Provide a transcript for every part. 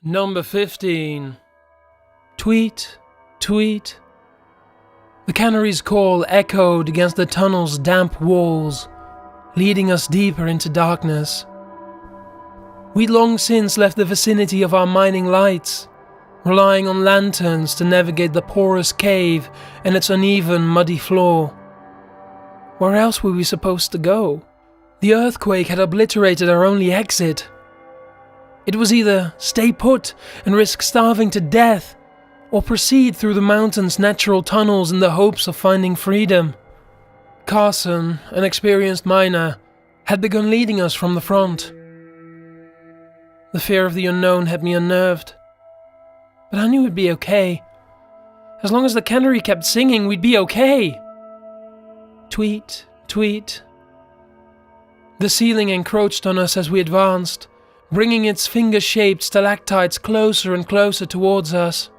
Number 15. Tweet, tweet. The canary's call echoed against the tunnel's damp walls, leading us deeper into darkness. We'd long since left the vicinity of our mining lights, relying on lanterns to navigate the porous cave and its uneven, muddy floor. Where else were we supposed to go? The earthquake had obliterated our only exit. It was either stay put and risk starving to death, or proceed through the mountain's natural tunnels in the hopes of finding freedom. Carson, an experienced miner, had begun leading us from the front. The fear of the unknown had me unnerved, but I knew we'd be okay. As long as the canary kept singing, we'd be okay. Tweet, tweet. The ceiling encroached on us as we advanced, bringing its finger-shaped stalactites closer and closer towards us.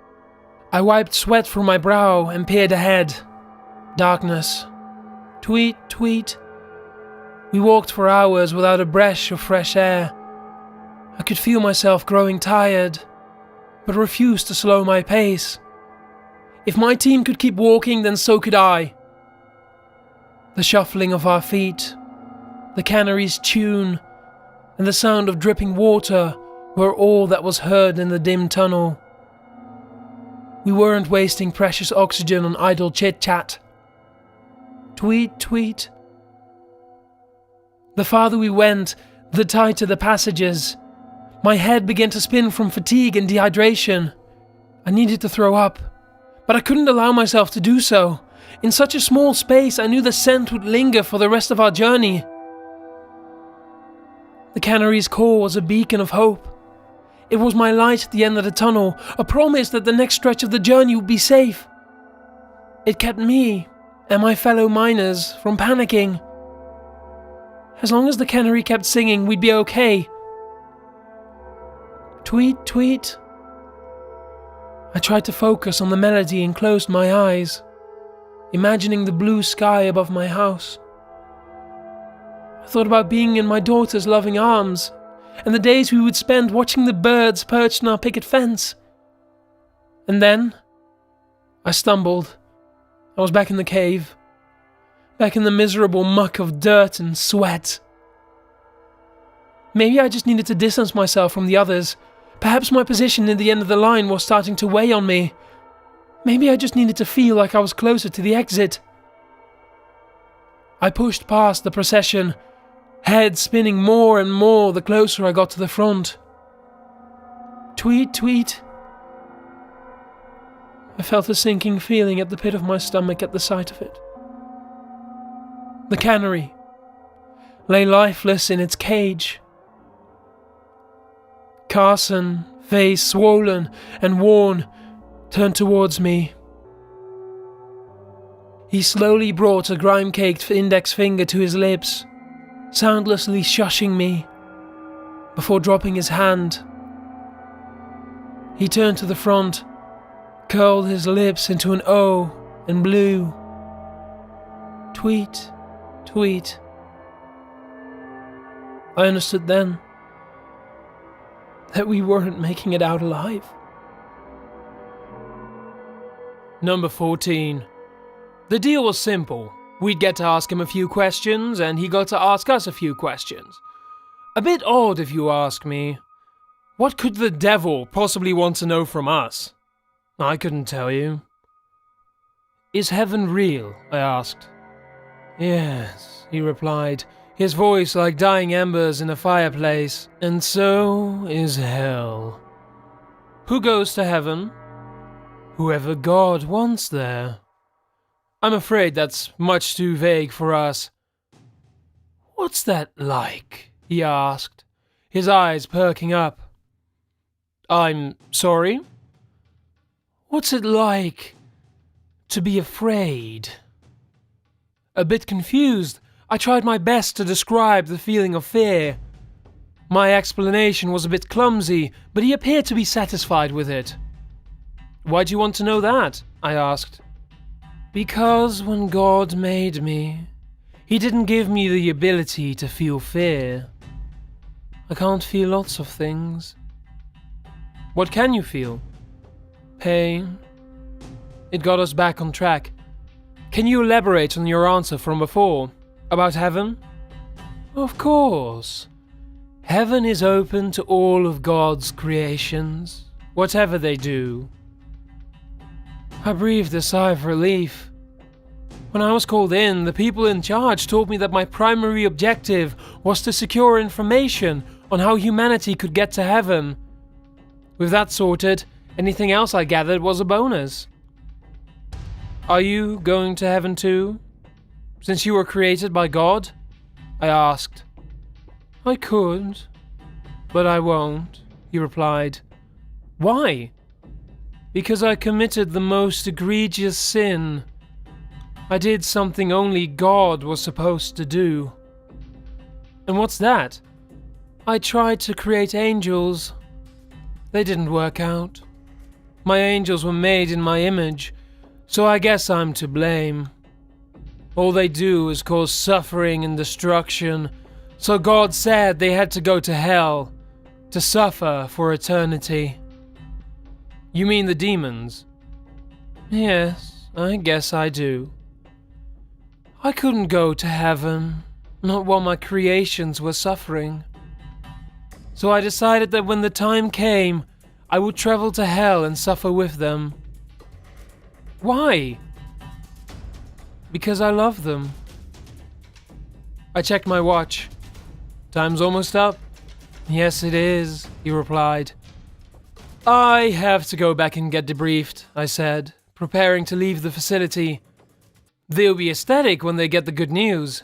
I wiped sweat from my brow and peered ahead. Darkness. Tweet, tweet. We walked for hours without a breath of fresh air. I could feel myself growing tired, but refused to slow my pace. If my team could keep walking, then so could I. The shuffling of our feet, the canary's tune, and the sound of dripping water were all that was heard in the dim tunnel. We weren't wasting precious oxygen on idle chit-chat. Tweet, tweet. The farther we went, the tighter the passages. My head began to spin from fatigue and dehydration. I needed to throw up, but I couldn't allow myself to do so. In such a small space, I knew the scent would linger for the rest of our journey. The canary's call was a beacon of hope. It was my light at the end of the tunnel, a promise that the next stretch of the journey would be safe. It kept me and my fellow miners from panicking. As long as the canary kept singing, we'd be okay. Tweet, tweet. I tried to focus on the melody and closed my eyes, imagining the blue sky above my house. I thought about being in my daughter's loving arms, and the days we would spend watching the birds perched on our picket fence. And then, I stumbled. I was back in the cave, back in the miserable muck of dirt and sweat. Maybe I just needed to distance myself from the others. Perhaps my position near the end of the line was starting to weigh on me. Maybe I just needed to feel like I was closer to the exit. I pushed past the procession, head spinning more and more the closer I got to the front. Tweet, tweet. I felt a sinking feeling at the pit of my stomach at the sight of it. The canary lay lifeless in its cage. Carson, face swollen and worn, turned towards me. He slowly brought a grime-caked index finger to his lips, soundlessly shushing me, before dropping his hand. He turned to the front, curled his lips into an O, and blew. Tweet, tweet. I understood then that we weren't making it out alive. Number 14. The deal was simple. We'd get to ask him a few questions, and he got to ask us a few questions. A bit odd, if you ask me. What could the devil possibly want to know from us? I couldn't tell you. Is heaven real? I asked. Yes, he replied, his voice like dying embers in a fireplace. And so is hell. Who goes to heaven? Whoever God wants there. I'm afraid that's much too vague for us. What's that like? He asked, his eyes perking up. I'm sorry? What's it like to be afraid? A bit confused, I tried my best to describe the feeling of fear. My explanation was a bit clumsy, but he appeared to be satisfied with it. Why do you want to know that? I asked. Because when God made me, He didn't give me the ability to feel fear. I can't feel lots of things. What can you feel? Pain. It got us back on track. Can you elaborate on your answer from before? About heaven? Of course. Heaven is open to all of God's creations, whatever they do. I breathed a sigh of relief. When I was called in, the people in charge told me that my primary objective was to secure information on how humanity could get to heaven. With that sorted, anything else I gathered was a bonus. Are you going to heaven too? Since you were created by God? I asked. I could, but I won't, he replied. Why? Because I committed the most egregious sin. I did something only God was supposed to do. And what's that? I tried to create angels. They didn't work out. My angels were made in my image, so I guess I'm to blame. All they do is cause suffering and destruction, so God said they had to go to hell, to suffer for eternity. You mean the demons? Yes, I guess I do. I couldn't go to heaven, not while my creations were suffering. So I decided that when the time came, I would travel to hell and suffer with them. Why? Because I love them. I checked my watch. Time's almost up. Yes, it is, he replied. I have to go back and get debriefed, I said, preparing to leave the facility. They'll be ecstatic when they get the good news.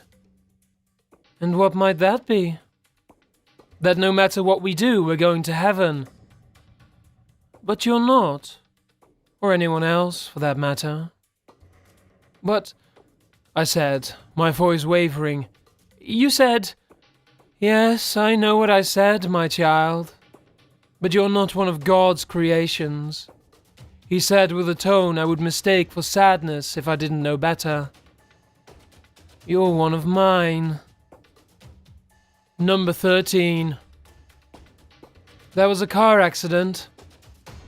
And what might that be? That no matter what we do, we're going to heaven. But you're not. Or anyone else, for that matter. But, I said, my voice wavering, you said... Yes, I know what I said, my child. But you're not one of God's creations. He said with a tone I would mistake for sadness if I didn't know better. You're one of mine. Number 13. There was a car accident.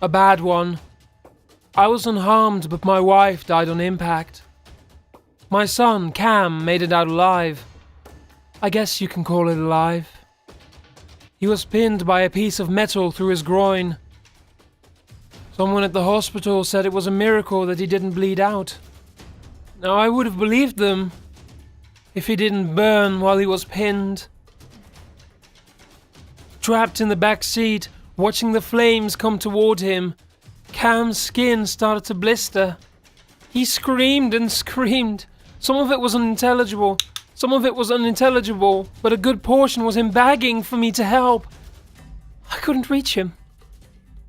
A bad one. I was unharmed, but my wife died on impact. My son, Cam, made it out alive. I guess you can call it alive. He was pinned by a piece of metal through his groin. Someone at the hospital said it was a miracle that he didn't bleed out. Now I would have believed them if he didn't burn while he was pinned. Trapped in the back seat, watching the flames come toward him, Cam's skin started to blister. He screamed and screamed. Some of it was unintelligible, but a good portion was him begging for me to help. I couldn't reach him.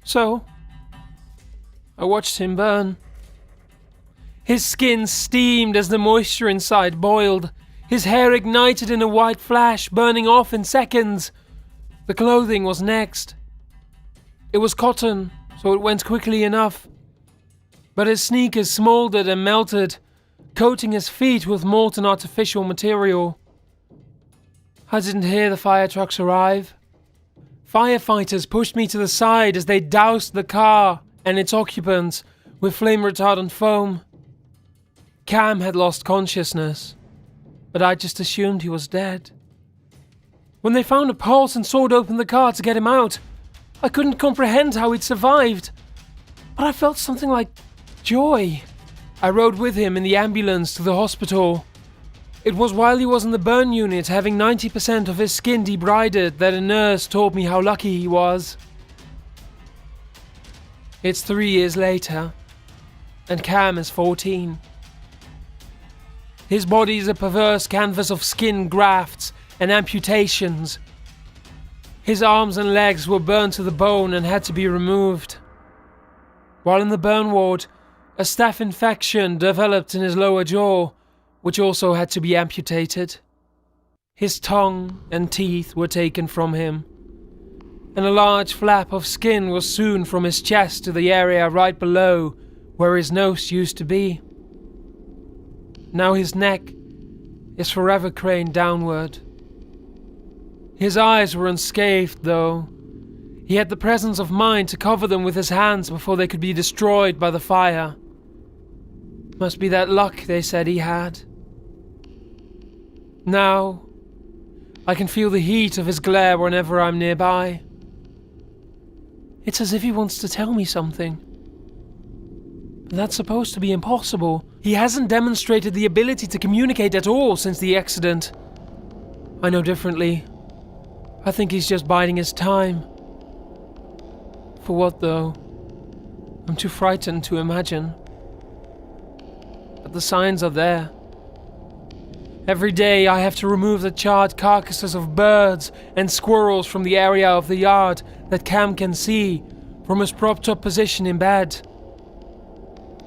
So, I watched him burn. His skin steamed as the moisture inside boiled. His hair ignited in a white flash, burning off in seconds. The clothing was next. It was cotton, so it went quickly enough. But his sneakers smoldered and melted, coating his feet with molten artificial material. I didn't hear the fire trucks arrive. Firefighters pushed me to the side as they doused the car and its occupants with flame-retardant foam. Cam had lost consciousness, but I just assumed he was dead. When they found a pulse and sawed open the car to get him out, I couldn't comprehend how he'd survived. But I felt something like joy. I rode with him in the ambulance to the hospital. It was while he was in the burn unit having 90% of his skin debrided that a nurse told me how lucky he was. It's 3 years later, and Cam is 14. His body is a perverse canvas of skin grafts and amputations. His arms and legs were burned to the bone and had to be removed. While in the burn ward, a staph infection developed in his lower jaw, which also had to be amputated. His tongue and teeth were taken from him, and a large flap of skin was sewn from his chest to the area right below where his nose used to be. Now his neck is forever craned downward. His eyes were unscathed, though. He had the presence of mind to cover them with his hands before they could be destroyed by the fire. Must be that luck they said he had. Now, I can feel the heat of his glare whenever I'm nearby. It's as if he wants to tell me something. But that's supposed to be impossible. He hasn't demonstrated the ability to communicate at all since the accident. I know differently. I think he's just biding his time. For what, though? I'm too frightened to imagine. But the signs are there. Every day I have to remove the charred carcasses of birds and squirrels from the area of the yard that Cam can see from his propped up position in bed.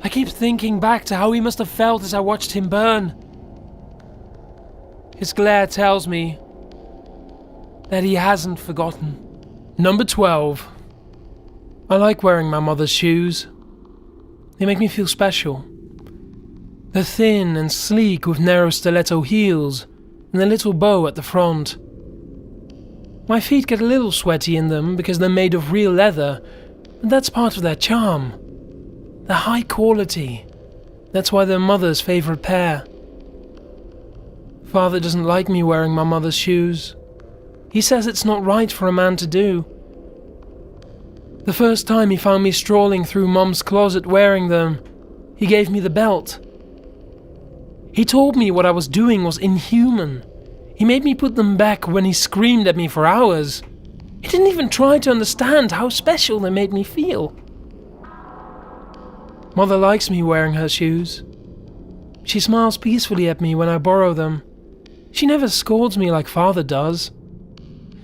I keep thinking back to how he must have felt as I watched him burn. His glare tells me that he hasn't forgotten. Number 12. I like wearing my mother's shoes. They make me feel special. They're thin and sleek with narrow stiletto heels and a little bow at the front. My feet get a little sweaty in them because they're made of real leather, but that's part of their charm. They're high quality. That's why they're mother's favorite pair. Father doesn't like me wearing my mother's shoes. He says it's not right for a man to do. The first time he found me strolling through Mom's closet wearing them, he gave me the belt. He told me what I was doing was inhuman. He made me put them back when he screamed at me for hours. He didn't even try to understand how special they made me feel. Mother likes me wearing her shoes. She smiles peacefully at me when I borrow them. She never scolds me like Father does.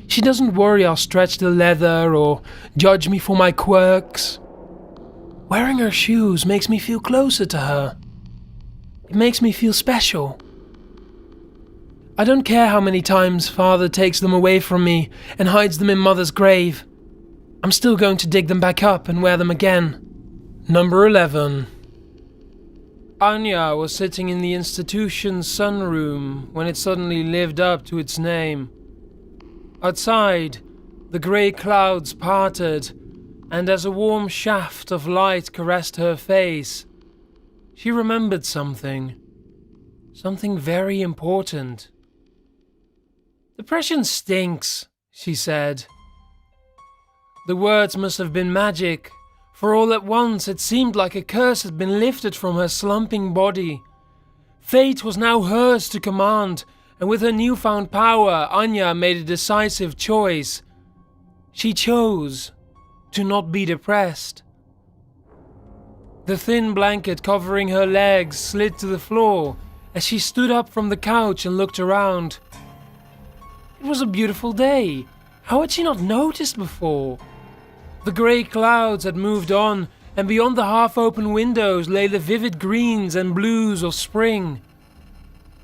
She doesn't worry I'll stretch the leather or judge me for my quirks. Wearing her shoes makes me feel closer to her. It makes me feel special. I don't care how many times Father takes them away from me and hides them in Mother's grave. I'm still going to dig them back up and wear them again. Number 11. Anya was sitting in the institution's sunroom when it suddenly lived up to its name. Outside, the grey clouds parted, and as a warm shaft of light caressed her face, she remembered something. Something very important. "Depression stinks," she said. The words must have been magic, for all at once it seemed like a curse had been lifted from her slumping body. Fate was now hers to command, and with her newfound power, Anya made a decisive choice. She chose to not be depressed. The thin blanket covering her legs slid to the floor as she stood up from the couch and looked around. It was a beautiful day. How had she not noticed before? The grey clouds had moved on, and beyond the half-open windows lay the vivid greens and blues of spring.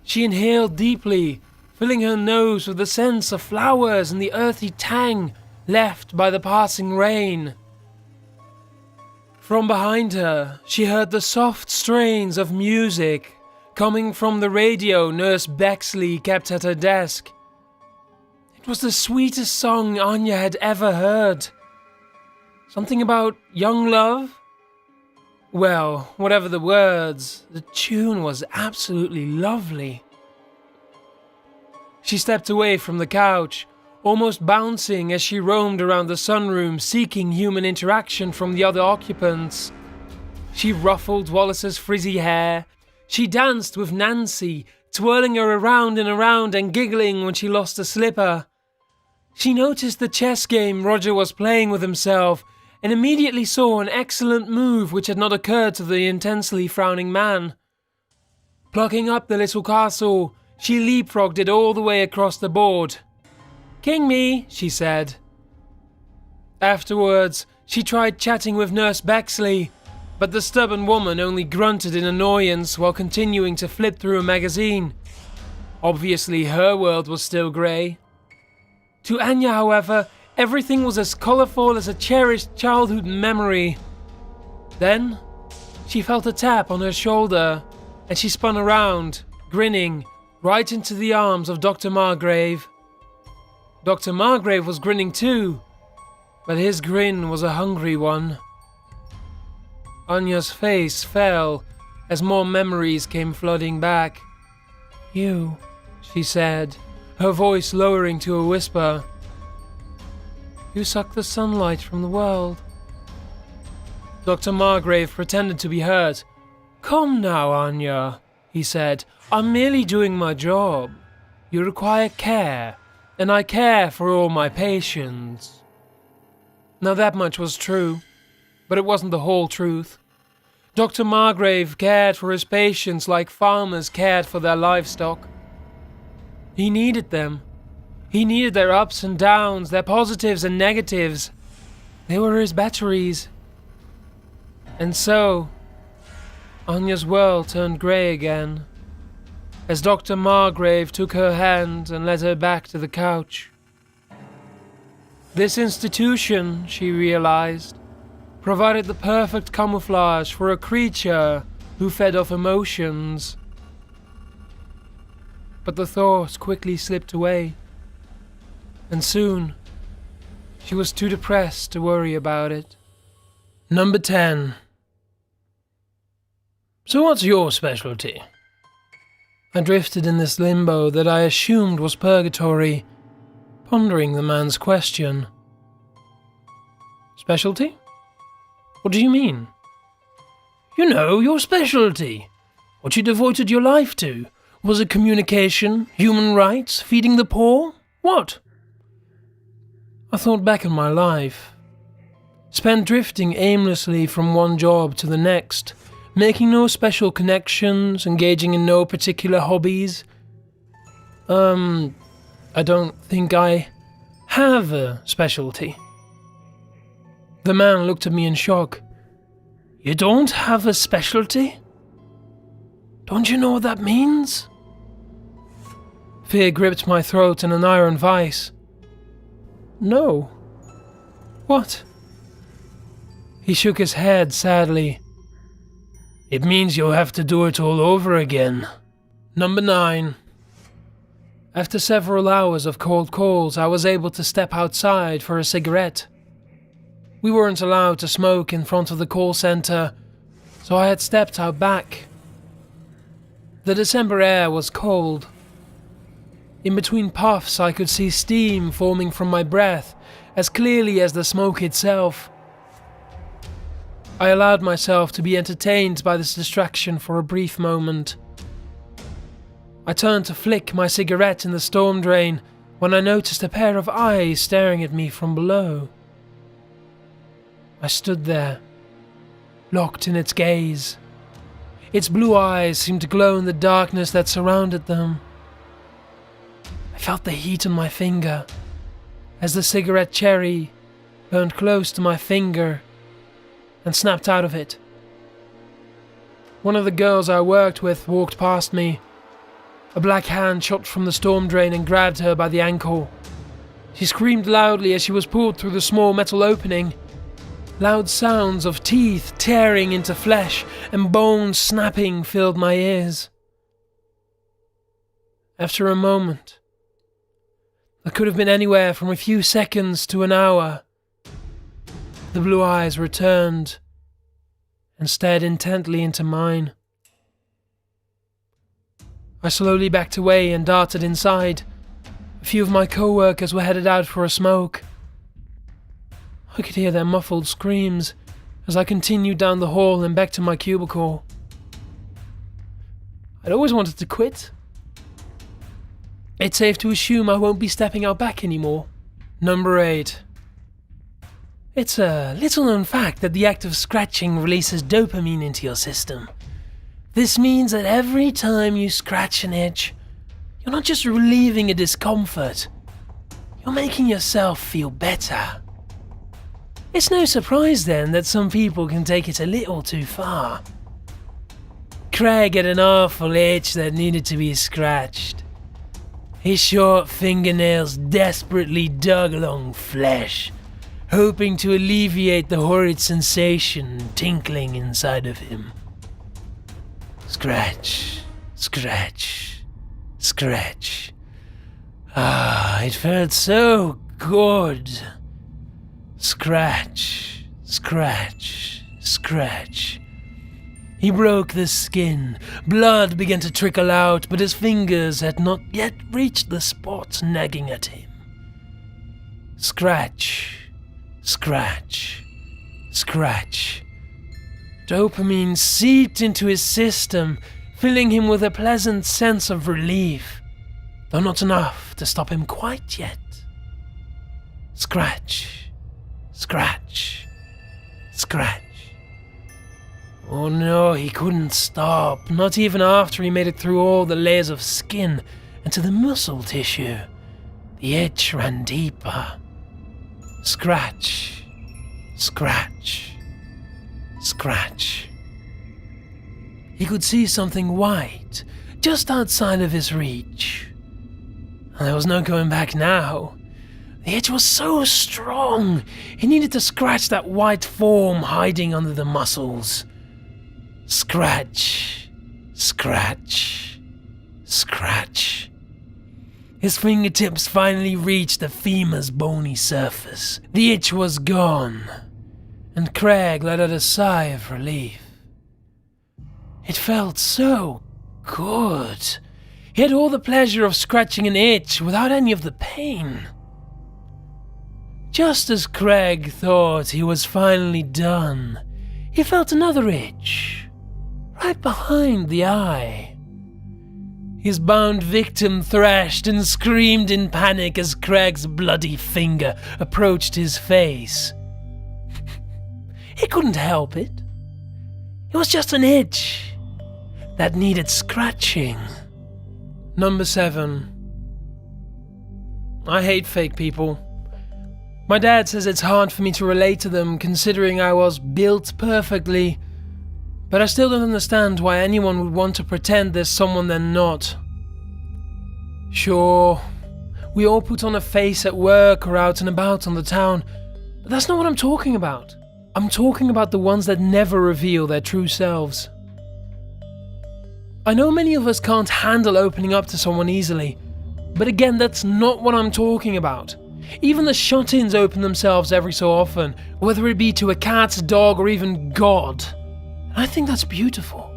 She inhaled deeply, filling her nose with the scents of flowers and the earthy tang left by the passing rain. From behind her, she heard the soft strains of music coming from the radio Nurse Bexley kept at her desk. It was the sweetest song Anya had ever heard. Something about young love? Well, whatever the words, the tune was absolutely lovely. She stepped away from the couch, almost bouncing as she roamed around the sunroom seeking human interaction from the other occupants. She ruffled Wallace's frizzy hair. She danced with Nancy, twirling her around and around and giggling when she lost a slipper. She noticed the chess game Roger was playing with himself and immediately saw an excellent move which had not occurred to the intensely frowning man. Plucking up the little castle, she leapfrogged it all the way across the board. "King me," she said. Afterwards, she tried chatting with Nurse Bexley, but the stubborn woman only grunted in annoyance while continuing to flip through a magazine. Obviously, her world was still grey. To Anya, however, everything was as colourful as a cherished childhood memory. Then, she felt a tap on her shoulder, and she spun around, grinning, right into the arms of Dr. Margrave. Dr. Margrave was grinning too. but his grin was a hungry one. Anya's face fell as more memories came flooding back. "You," she said, her voice lowering to a whisper. "You suck the sunlight from the world." Dr. Margrave pretended to be hurt. "Come now, Anya," he said. "I'm merely doing my job. You require care, and I care for all my patients." Now that much was true, but it wasn't the whole truth. Dr. Margrave cared for his patients like farmers cared for their livestock. He needed them. He needed their ups and downs, their positives and negatives. They were his batteries. And so, Anya's world turned grey again, as Dr. Margrave took her hand and led her back to the couch. This institution, she realized, provided the perfect camouflage for a creature who fed off emotions. But the thought quickly slipped away, and soon she was too depressed to worry about it. Number 10. "So what's your specialty?" I drifted in this limbo that I assumed was purgatory, pondering the man's question. "Specialty? What do you mean?" "You know, your specialty. What you devoted your life to. Was it communication, human rights, feeding the poor? What?" I thought back on my life. Spent drifting aimlessly from one job to the next, making no special connections, engaging in no particular hobbies. I don't think I have a specialty. The man looked at me in shock. "You don't have a specialty? Don't you know what that means?" Fear gripped my throat in an iron vice. "No. What?" He shook his head sadly. "It means you'll have to do it all over again." Number 9. After several hours of cold calls, I was able to step outside for a cigarette. We weren't allowed to smoke in front of the call center, so I had stepped out back. The December air was cold. In between puffs, I could see steam forming from my breath as clearly as the smoke itself. I allowed myself to be entertained by this distraction for a brief moment. I turned to flick my cigarette in the storm drain when I noticed a pair of eyes staring at me from below. I stood there, locked in its gaze. Its blue eyes seemed to glow in the darkness that surrounded them. I felt the heat on my finger as the cigarette cherry burned close to my finger and snapped out of it. One of the girls I worked with walked past me. A black hand shot from the storm drain and grabbed her by the ankle. She screamed loudly as she was pulled through the small metal opening. Loud sounds of teeth tearing into flesh and bones snapping filled my ears. After a moment, that could have been anywhere from a few seconds to an hour, the blue eyes returned and stared intently into mine. I slowly backed away and darted inside. A few of my co-workers were headed out for a smoke. I could hear their muffled screams as I continued down the hall and back to my cubicle. I'd always wanted to quit. It's safe to assume I won't be stepping out back anymore. Number 8. It's a little-known fact that the act of scratching releases dopamine into your system. This means that every time you scratch an itch, you're not just relieving a discomfort, you're making yourself feel better. It's no surprise then that some people can take it a little too far. Craig had an awful itch that needed to be scratched. His short fingernails desperately dug along flesh, hoping to alleviate the horrid sensation tinkling inside of him. Scratch, scratch, scratch. Ah, it felt so good. Scratch, scratch, scratch. He broke the skin. Blood began to trickle out, but his fingers had not yet reached the spots nagging at him. Scratch, scratch, scratch. Dopamine seeped into his system, filling him with a pleasant sense of relief, though not enough to stop him quite yet. Scratch, scratch, scratch. Oh no, he couldn't stop, not even after he made it through all the layers of skin and to the muscle tissue. The itch ran deeper. Scratch, scratch, scratch. He could see something white just outside of his reach. And there was no going back now. The itch was so strong, he needed to scratch that white form hiding under the muscles. Scratch, scratch, scratch. His fingertips finally reached the femur's bony surface. The itch was gone, and Craig let out a sigh of relief. It felt so good. He had all the pleasure of scratching an itch without any of the pain. Just as Craig thought he was finally done, he felt another itch, right behind the eye. His bound victim thrashed and screamed in panic as Craig's bloody finger approached his face. He couldn't help it. It was just an itch that needed scratching. Number 7. I hate fake people. My dad says it's hard for me to relate to them considering I was built perfectly, but I still don't understand why anyone would want to pretend there's someone they're not. Sure, we all put on a face at work or out and about on the town, but that's not what I'm talking about. I'm talking about the ones that never reveal their true selves. I know many of us can't handle opening up to someone easily, but again, that's not what I'm talking about. Even the shut-ins open themselves every so often, whether it be to a cat, dog, or even God. And I think that's beautiful.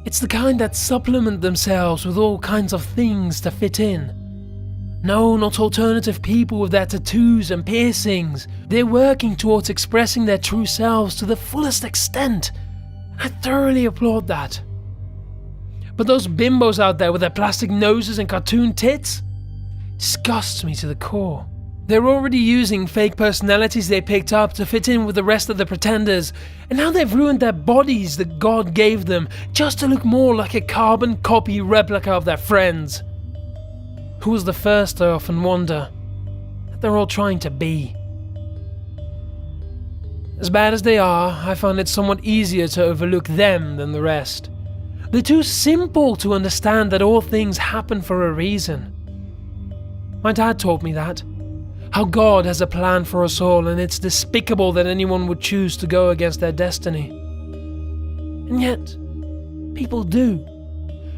It's the kind that supplement themselves with all kinds of things to fit in. No, not alternative people with their tattoos and piercings. They're working towards expressing their true selves to the fullest extent. I thoroughly applaud that. But those bimbos out there with their plastic noses and cartoon tits disgusts me to the core. They're already using fake personalities they picked up to fit in with the rest of the pretenders, and now they've ruined their bodies that God gave them just to look more like a carbon copy replica of their friends. Who was the first, I often wonder, that they're all trying to be. As bad as they are, I find it somewhat easier to overlook them than the rest. They're too simple to understand that all things happen for a reason. My dad taught me that. How God has a plan for us all, and it's despicable that anyone would choose to go against their destiny. And yet, people do.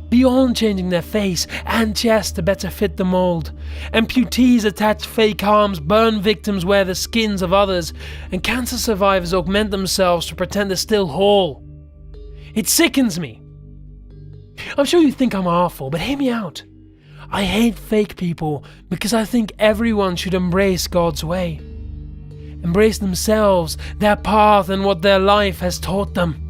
Beyond changing their face and chest to better fit the mold, amputees attach fake arms, burn victims wear the skins of others, and cancer survivors augment themselves to pretend they're still whole. It sickens me. I'm sure you think I'm awful, but hear me out. I hate fake people because I think everyone should embrace God's way. Embrace themselves, their path, and what their life has taught them.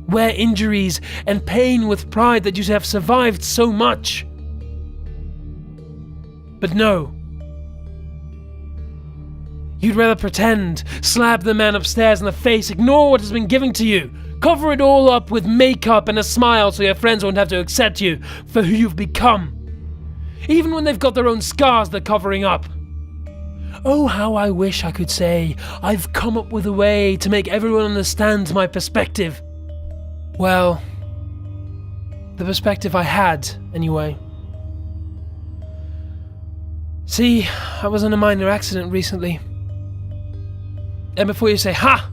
Wear injuries and pain with pride that you have survived so much. But no. You'd rather pretend, slap the man upstairs in the face, ignore what has been given to you, cover it all up with makeup and a smile so your friends won't have to accept you for who you've become. Even when they've got their own scars they're covering up. Oh, how I wish I could say, I've come up with a way to make everyone understand my perspective. Well, the perspective I had, anyway. See, I was in a minor accident recently. And before you say, ha!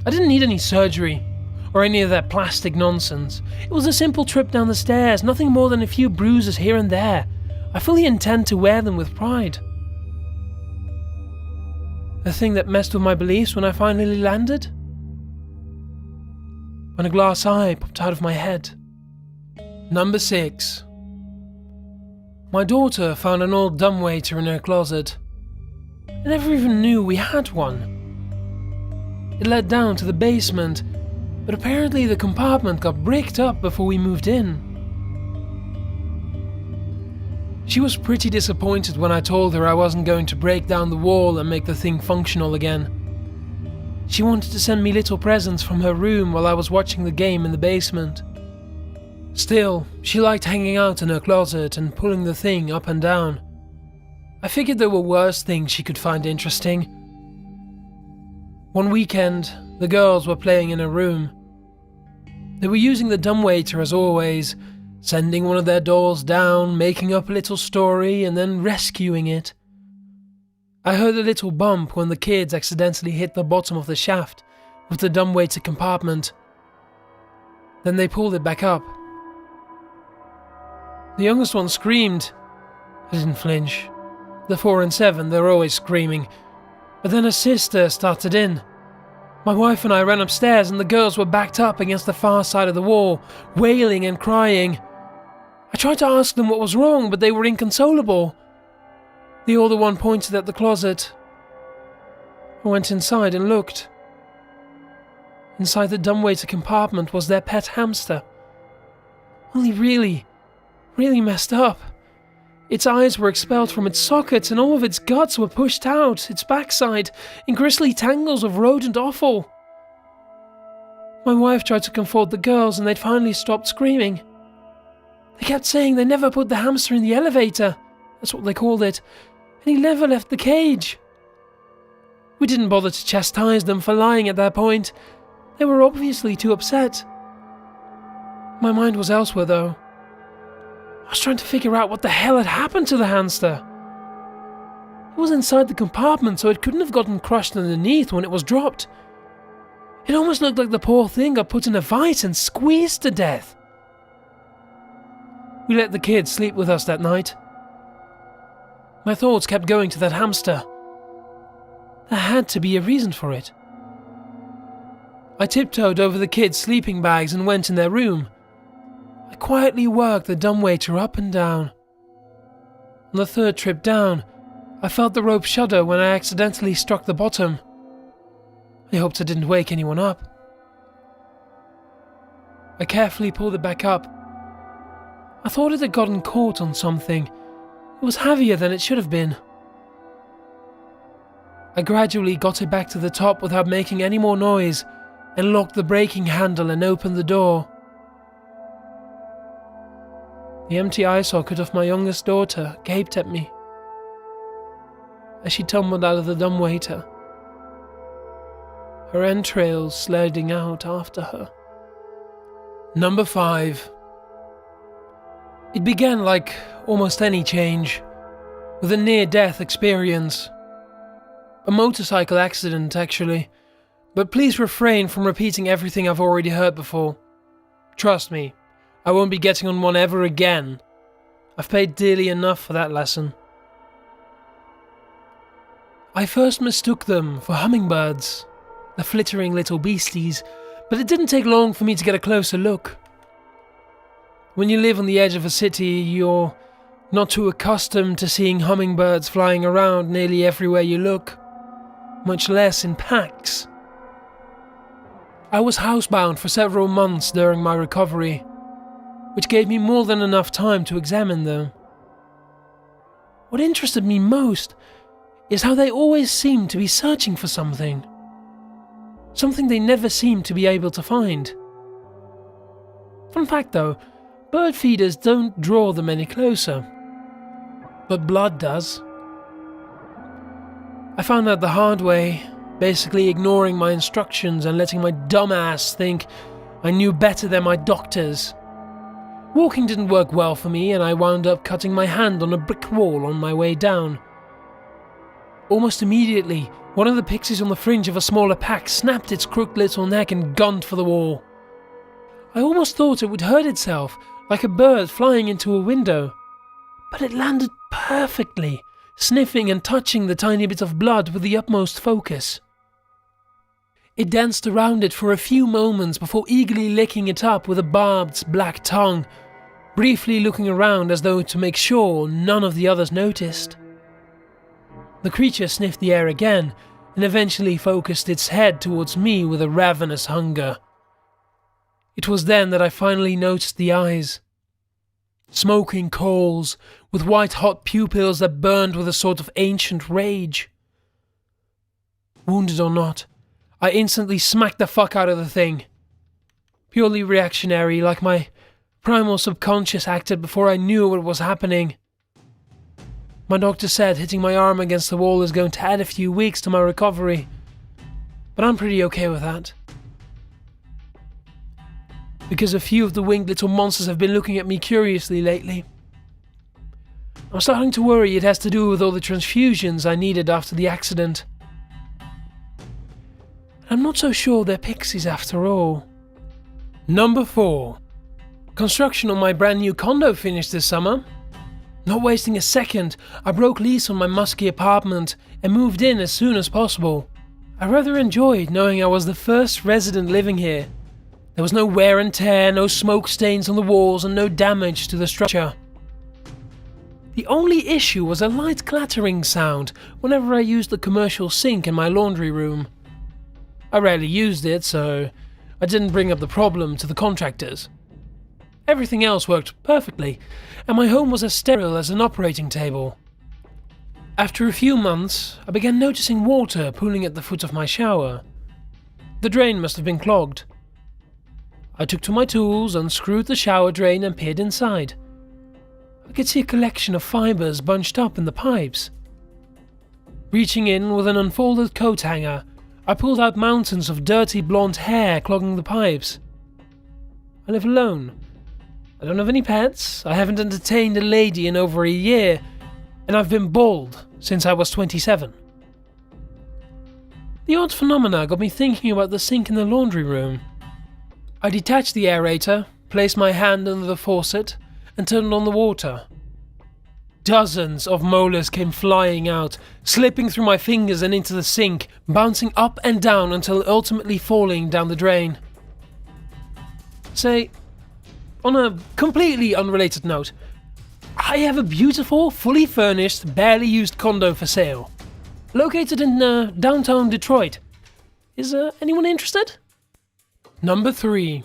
I didn't need any surgery, or any of that plastic nonsense. It was a simple trip down the stairs, nothing more than a few bruises here and there. I fully intend to wear them with pride. The thing that messed with my beliefs when I finally landed? When a glass eye popped out of my head. Number 6. My daughter found an old dumbwaiter in her closet. I never even knew we had one. It led down to the basement, but apparently the compartment got bricked up before we moved in. She was pretty disappointed when I told her I wasn't going to break down the wall and make the thing functional again. She wanted to send me little presents from her room while I was watching the game in the basement. Still, she liked hanging out in her closet and pulling the thing up and down. I figured there were worse things she could find interesting. One weekend, the girls were playing in her room. They were using the dumbwaiter as always, sending one of their dolls down, making up a little story, and then rescuing it. I heard a little bump when the kids accidentally hit the bottom of the shaft with the dumbwaiter compartment. Then they pulled it back up. The youngest one screamed. I didn't flinch. The 4 and 7, they're always screaming. But then her sister started in. My wife and I ran upstairs and the girls were backed up against the far side of the wall, wailing and crying. I tried to ask them what was wrong, but they were inconsolable. The older one pointed at the closet. I went inside and looked. Inside the dumbwaiter compartment was their pet hamster. Only really messed up. Its eyes were expelled from its sockets and all of its guts were pushed out, its backside, in grisly tangles of rodent offal. My wife tried to comfort the girls and they'd finally stopped screaming. They kept saying they never put the hamster in the elevator, that's what they called it, and he never left the cage. We didn't bother to chastise them for lying at that point. They were obviously too upset. My mind was elsewhere though. I was trying to figure out what the hell had happened to the hamster. It was inside the compartment, so it couldn't have gotten crushed underneath when it was dropped. It almost looked like the poor thing got put in a vice and squeezed to death. We let the kids sleep with us that night. My thoughts kept going to that hamster. There had to be a reason for it. I tiptoed over the kids' sleeping bags and went in their room. I quietly worked the dumbwaiter up and down. On the third trip down, I felt the rope shudder when I accidentally struck the bottom. I hoped I didn't wake anyone up. I carefully pulled it back up. I thought it had gotten caught on something. It was heavier than it should have been. I gradually got it back to the top without making any more noise and locked the braking handle and opened the door. The empty eye socket of my youngest daughter gaped at me as she tumbled out of the dumbwaiter, her entrails sliding out after her. Number 5. It began like almost any change, with a near-death experience. A motorcycle accident, actually, but please refrain from repeating everything I've already heard before. Trust me, I won't be getting on one ever again. I've paid dearly enough for that lesson. I first mistook them for hummingbirds, the flittering little beasties, but it didn't take long for me to get a closer look. When you live on the edge of a city, you're not too accustomed to seeing hummingbirds flying around nearly everywhere you look, much less in packs. I was housebound for several months during my recovery, which gave me more than enough time to examine them. What interested me most is how they always seemed to be searching for something they never seemed to be able to find. Fun fact though, bird feeders don't draw them any closer, but blood does. I found out the hard way, basically ignoring my instructions and letting my dumb ass think I knew better than my doctors. Walking didn't work well for me and I wound up cutting my hand on a brick wall on my way down. Almost immediately, one of the pixies on the fringe of a smaller pack snapped its crooked little neck and gunned for the wall. I almost thought it would hurt itself, like a bird flying into a window, but it landed perfectly, sniffing and touching the tiny bit of blood with the utmost focus. It danced around it for a few moments before eagerly licking it up with a barbed black tongue, briefly looking around as though to make sure none of the others noticed. The creature sniffed the air again and eventually focused its head towards me with a ravenous hunger. It was then that I finally noticed the eyes. Smoking coals with white-hot pupils that burned with a sort of ancient rage. Wounded or not, I instantly smacked the fuck out of the thing. Purely reactionary, like my primal subconscious acted before I knew what was happening. My doctor said hitting my arm against the wall is going to add a few weeks to my recovery, but I'm pretty okay with that. Because a few of the winged little monsters have been looking at me curiously lately. I'm starting to worry it has to do with all the transfusions I needed after the accident. I'm not so sure they're pixies after all. Number 4. Construction on my brand new condo finished this summer. Not wasting a second, I broke lease on my musky apartment and moved in as soon as possible. I rather enjoyed knowing I was the first resident living here. There was no wear and tear, no smoke stains on the walls and no damage to the structure. The only issue was a light clattering sound whenever I used the commercial sink in my laundry room. I rarely used it, so I didn't bring up the problem to the contractors. Everything else worked perfectly, and my home was as sterile as an operating table. After a few months, I began noticing water pooling at the foot of my shower. The drain must have been clogged. I took to my tools, unscrewed the shower drain and peered inside. I could see a collection of fibers bunched up in the pipes. Reaching in with an unfolded coat hanger, I pulled out mountains of dirty blonde hair clogging the pipes. I live alone. I don't have any pets, I haven't entertained a lady in over a year, and I've been bald since I was 27. The odd phenomena got me thinking about the sink in the laundry room. I detached the aerator, placed my hand under the faucet, and turned on the water. Dozens of molars came flying out, slipping through my fingers and into the sink, bouncing up and down until ultimately falling down the drain. Say, on a completely unrelated note, I have a beautiful, fully furnished, barely used condo for sale. Located in downtown Detroit. Is anyone interested? Number 3.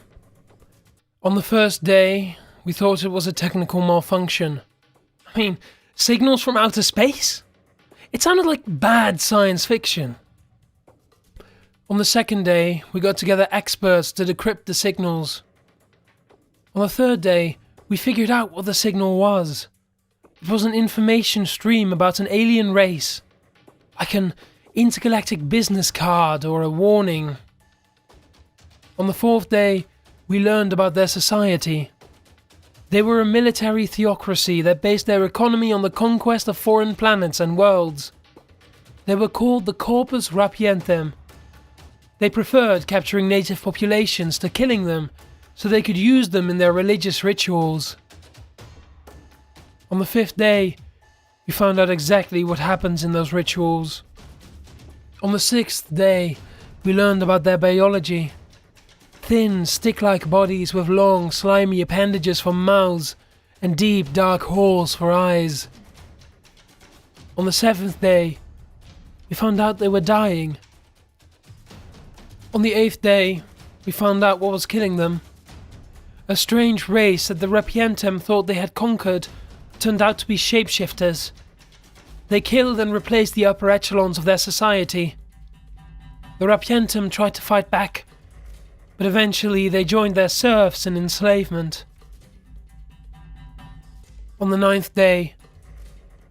On the first day, we thought it was a technical malfunction. I mean, signals from outer space? It sounded like bad science fiction. On the second day, we got together experts to decrypt the signals. On the third day, we figured out what the signal was. It was an information stream about an alien race, like an intergalactic business card or a warning. On the fourth day, we learned about their society. They were a military theocracy that based their economy on the conquest of foreign planets and worlds. They were called the Corpus Rapientem. They preferred capturing native populations to killing them, so they could use them in their religious rituals. On the fifth day, we found out exactly what happens in those rituals. On the sixth day, we learned about their biology. Thin, stick-like bodies with long, slimy appendages for mouths and deep, dark holes for eyes. On the seventh day, we found out they were dying. On the eighth day, we found out what was killing them. A strange race that the Rapientem thought they had conquered turned out to be shapeshifters. They killed and replaced the upper echelons of their society. The Rapientem tried to fight back, but eventually they joined their serfs in enslavement. On the ninth day,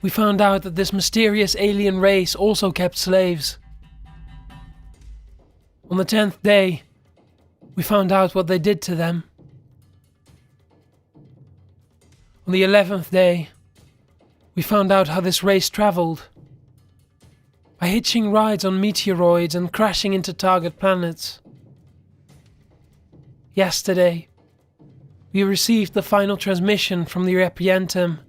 we found out that this mysterious alien race also kept slaves. On the 10th day, we found out what they did to them. On the 11th day, we found out how this race traveled. By hitching rides on meteoroids and crashing into target planets. Yesterday, we received the final transmission from the Rapientem.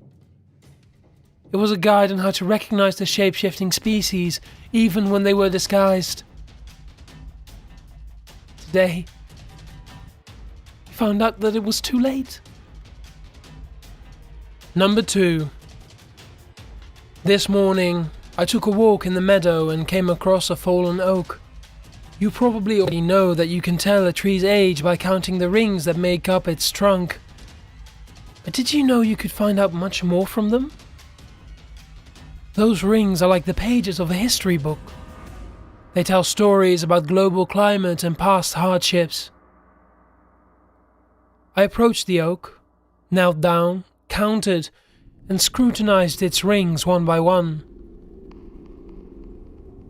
It was a guide on how to recognize the shape-shifting species, even when they were disguised. Today, we found out that it was too late. Number 2. This morning, I took a walk in the meadow and came across a fallen oak. You probably already know that you can tell a tree's age by counting the rings that make up its trunk. But did you know you could find out much more from them? Those rings are like the pages of a history book. They tell stories about global climate and past hardships. I approached the oak, knelt down, counted, and scrutinized its rings one by one.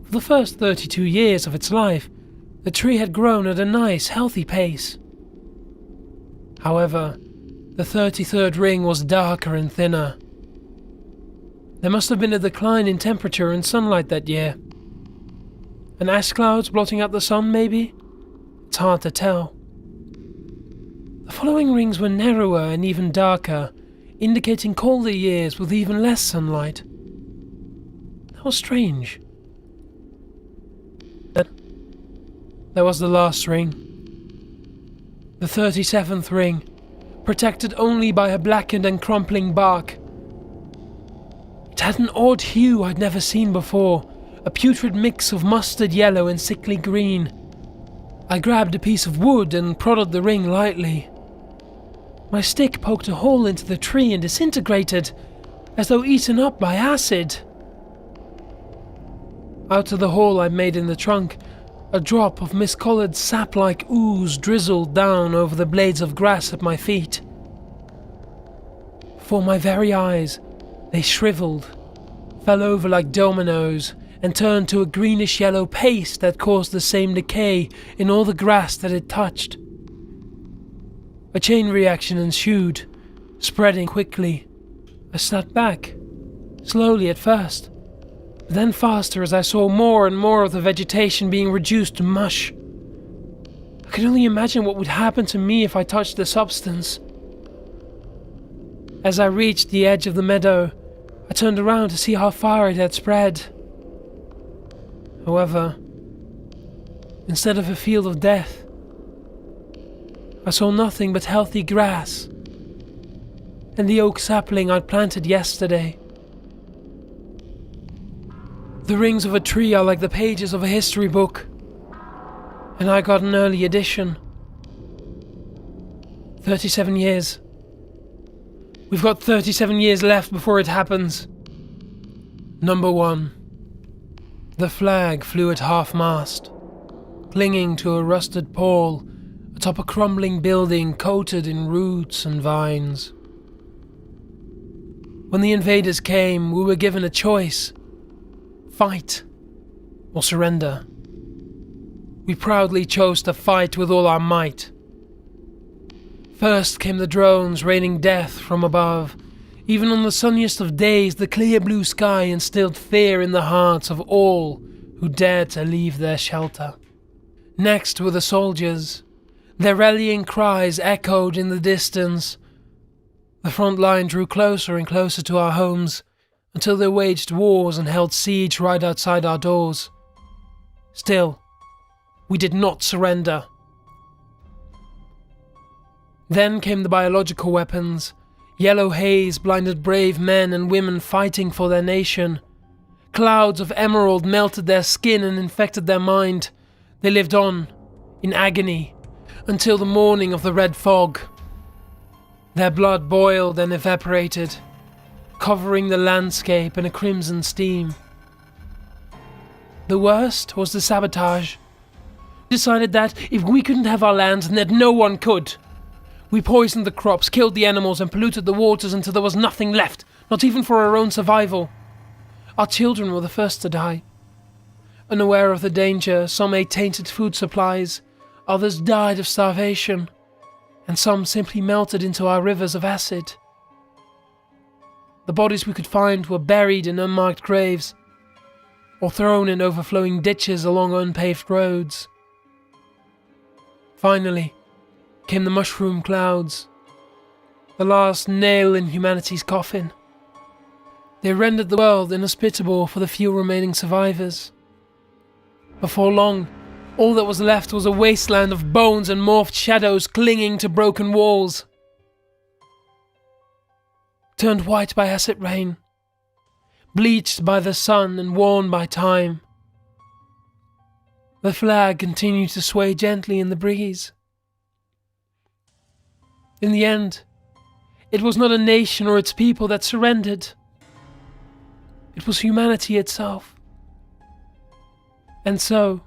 For the first 32 years of its life, the tree had grown at a nice, healthy pace. However, the 33rd ring was darker and thinner. There must have been a decline in temperature and sunlight that year. An ash clouds blotting out the sun, maybe? It's hard to tell. The following rings were narrower and even darker, indicating colder years with even less sunlight. That was strange. There was the last ring. The 37th ring, protected only by a blackened and crumpling bark. It had an odd hue I'd never seen before, a putrid mix of mustard yellow and sickly green. I grabbed a piece of wood and prodded the ring lightly. My stick poked a hole into the tree and disintegrated, as though eaten up by acid. Out of the hole I made in the trunk, a drop of miscolored sap-like ooze drizzled down over the blades of grass at my feet. Before my very eyes, they shriveled, fell over like dominoes, and turned to a greenish-yellow paste that caused the same decay in all the grass that it touched. A chain reaction ensued, spreading quickly. I sat back, slowly at first, but then faster as I saw more and more of the vegetation being reduced to mush. I could only imagine what would happen to me if I touched the substance. As I reached the edge of the meadow, I turned around to see how far it had spread. However, instead of a field of death, I saw nothing but healthy grass and the oak sapling I'd planted yesterday. The rings of a tree are like the pages of a history book, and I got an early edition. 37 years. We've got 37 years left before it happens. Number 1. The flag flew at half-mast, clinging to a rusted pole atop a crumbling building coated in roots and vines. When the invaders came, we were given a choice: fight or surrender. We proudly chose to fight with all our might. First came the drones raining death from above. Even on the sunniest of days, the clear blue sky instilled fear in the hearts of all who dared to leave their shelter. Next were the soldiers. Their rallying cries echoed in the distance. The front line drew closer and closer to our homes, until they waged wars and held siege right outside our doors. Still, we did not surrender. Then came the biological weapons. Yellow haze blinded brave men and women fighting for their nation. Clouds of emerald melted their skin and infected their mind. They lived on, in agony, until the morning of the red fog. Their blood boiled and evaporated, covering the landscape in a crimson steam. The worst was the sabotage. We decided that if we couldn't have our land, then that no one could. We poisoned the crops, killed the animals, and polluted the waters until there was nothing left, not even for our own survival. Our children were the first to die. Unaware of the danger, some ate tainted food supplies, others died of starvation, and some simply melted into our rivers of acid. The bodies we could find were buried in unmarked graves, or thrown in overflowing ditches along unpaved roads. Finally came the mushroom clouds, the last nail in humanity's coffin. They rendered the world inhospitable for the few remaining survivors. Before long, all that was left was a wasteland of bones and morphed shadows clinging to broken walls. Turned white by acid rain, bleached by the sun and worn by time, the flag continued to sway gently in the breeze. In the end, it was not a nation or its people that surrendered. It was humanity itself. And so,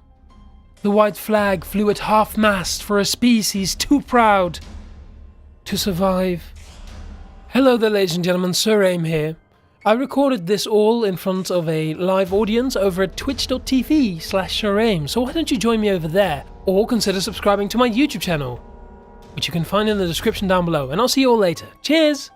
the white flag flew at half-mast for a species too proud to survive. Hello there, ladies and gentlemen, Sir Ayme here. I recorded this all in front of a live audience over at twitch.tv/Sir Ayme, so why don't you join me over there, or consider subscribing to my YouTube channel, which you can find in the description down below, and I'll see you all later. Cheers!